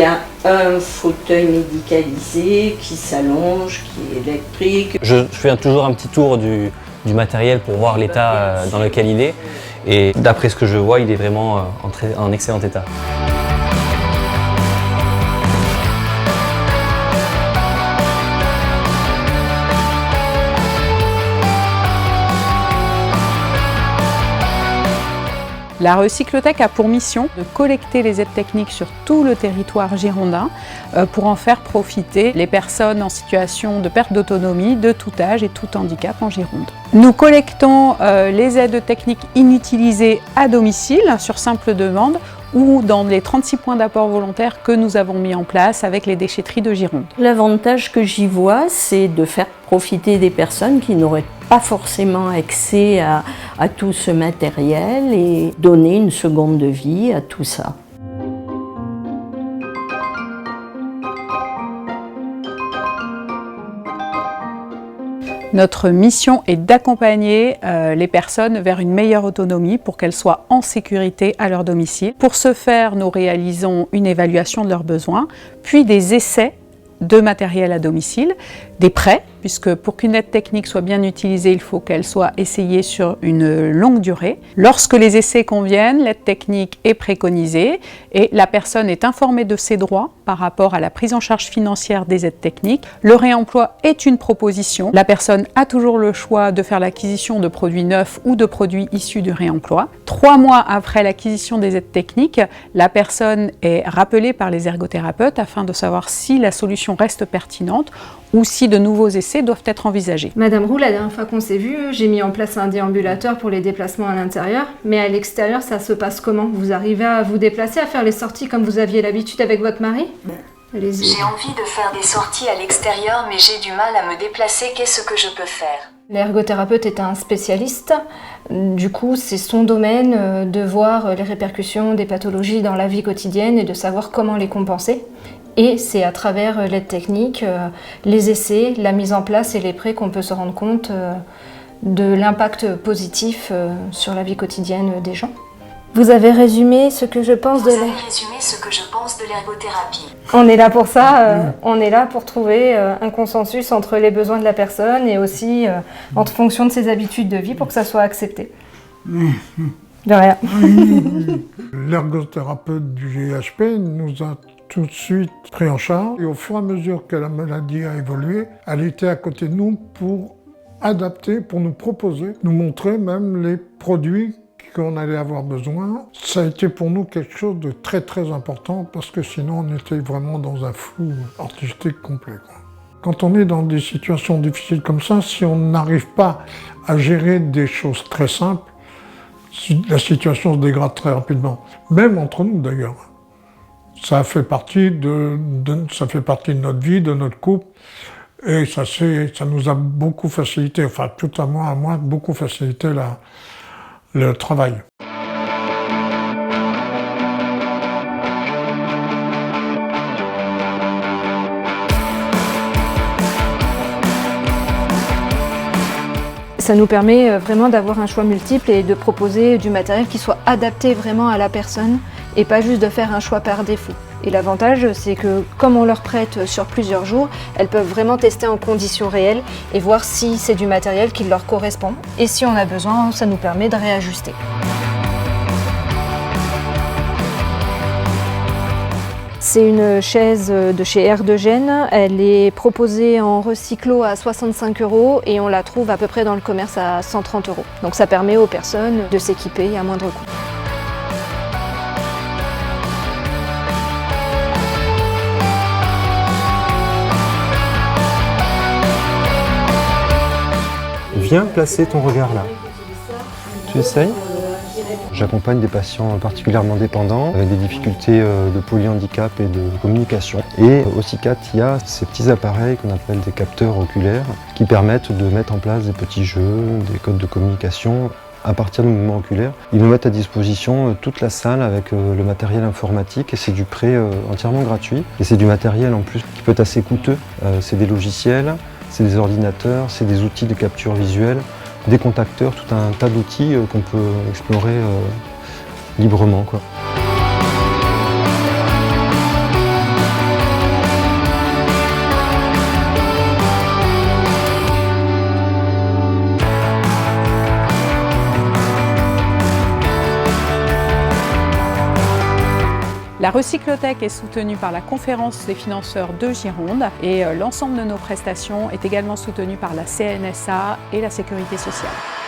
y a un fauteuil médicalisé qui s'allonge, qui est électrique. Je fais toujours un petit tour du matériel pour voir l'état dans lequel il est. Et d'après ce que je vois, il est vraiment en excellent état. La Recyclotech a pour mission de collecter les aides techniques sur tout le territoire girondin pour en faire profiter les personnes en situation de perte d'autonomie, de tout âge et tout handicap en Gironde. Nous collectons les aides techniques inutilisées à domicile sur simple demande ou dans les 36 points d'apport volontaires que nous avons mis en place avec les déchetteries de Gironde. L'avantage que j'y vois, c'est de faire profiter des personnes qui n'auraient pas forcément accès à tout ce matériel et donner une seconde vie à tout ça. Notre mission est d'accompagner les personnes vers une meilleure autonomie pour qu'elles soient en sécurité à leur domicile. Pour ce faire, nous réalisons une évaluation de leurs besoins, puis des essais de matériel à domicile, des prêts, puisque pour qu'une aide technique soit bien utilisée, il faut qu'elle soit essayée sur une longue durée. Lorsque les essais conviennent, l'aide technique est préconisée et la personne est informée de ses droits par rapport à la prise en charge financière des aides techniques. Le réemploi est une proposition. La personne a toujours le choix de faire l'acquisition de produits neufs ou de produits issus du réemploi. 3 mois après l'acquisition des aides techniques, la personne est rappelée par les ergothérapeutes afin de savoir si la solution reste pertinente ou si de nouveaux essais doivent être envisagés. Madame Roux, la dernière fois qu'on s'est vu, j'ai mis en place un déambulateur pour les déplacements à l'intérieur, mais à l'extérieur, ça se passe comment? Vous arrivez à vous déplacer, à faire les sorties comme vous aviez l'habitude avec votre mari? Allez-y. J'ai envie de faire des sorties à l'extérieur, mais j'ai du mal à me déplacer. Qu'est-ce que je peux faire? L'ergothérapeute est un spécialiste, du coup c'est son domaine de voir les répercussions des pathologies dans la vie quotidienne et de savoir comment les compenser. Et c'est à travers l'aide technique, les essais, la mise en place et les prêts qu'on peut se rendre compte de l'impact positif sur la vie quotidienne des gens. Vous avez résumé ce que je pense de l'ergothérapie. On est là pour ça, on est là pour trouver un consensus entre les besoins de la personne et aussi en fonction de ses habitudes de vie pour que ça soit accepté. De rien. L'ergothérapeute du GHP nous a tout de suite pris en charge et au fur et à mesure que la maladie a évolué, elle était à côté de nous pour adapter, pour nous proposer, nous montrer même les produits qu'on allait avoir besoin. Ça a été pour nous quelque chose de très très important parce que sinon on était vraiment dans un flou artistique complet, quoi. Quand on est dans des situations difficiles comme ça, si on n'arrive pas à gérer des choses très simples, la situation se dégrade très rapidement. Même entre nous d'ailleurs. Ça fait partie de notre vie, de notre couple. Et ça nous a beaucoup facilité, enfin tout à moi, beaucoup facilité le travail. Ça nous permet vraiment d'avoir un choix multiple et de proposer du matériel qui soit adapté vraiment à la personne et pas juste de faire un choix par défaut. Et l'avantage, c'est que comme on leur prête sur plusieurs jours, elles peuvent vraiment tester en conditions réelles et voir si c'est du matériel qui leur correspond. Et si on a besoin, ça nous permet de réajuster. C'est une chaise de chez Air de Gênes. Elle est proposée en recyclo à 65 € et on la trouve à peu près dans le commerce à 130 €. Donc ça permet aux personnes de s'équiper à moindre coût. Viens placer ton regard là. Tu essayes ? J'accompagne des patients particulièrement dépendants avec des difficultés de polyhandicap et de communication. Et au CICAT, il y a ces petits appareils qu'on appelle des capteurs oculaires qui permettent de mettre en place des petits jeux, des codes de communication à partir du mouvement oculaire. Ils nous mettent à disposition toute la salle avec le matériel informatique et c'est du prêt entièrement gratuit. Et c'est du matériel en plus qui peut être assez coûteux. C'est des logiciels, c'est des ordinateurs, c'est des outils de capture visuelle, des contacteurs, tout un tas d'outils qu'on peut explorer librement, quoi. La Recyclothèque est soutenue par la Conférence des financeurs de Gironde et l'ensemble de nos prestations est également soutenu par la CNSA et la Sécurité sociale.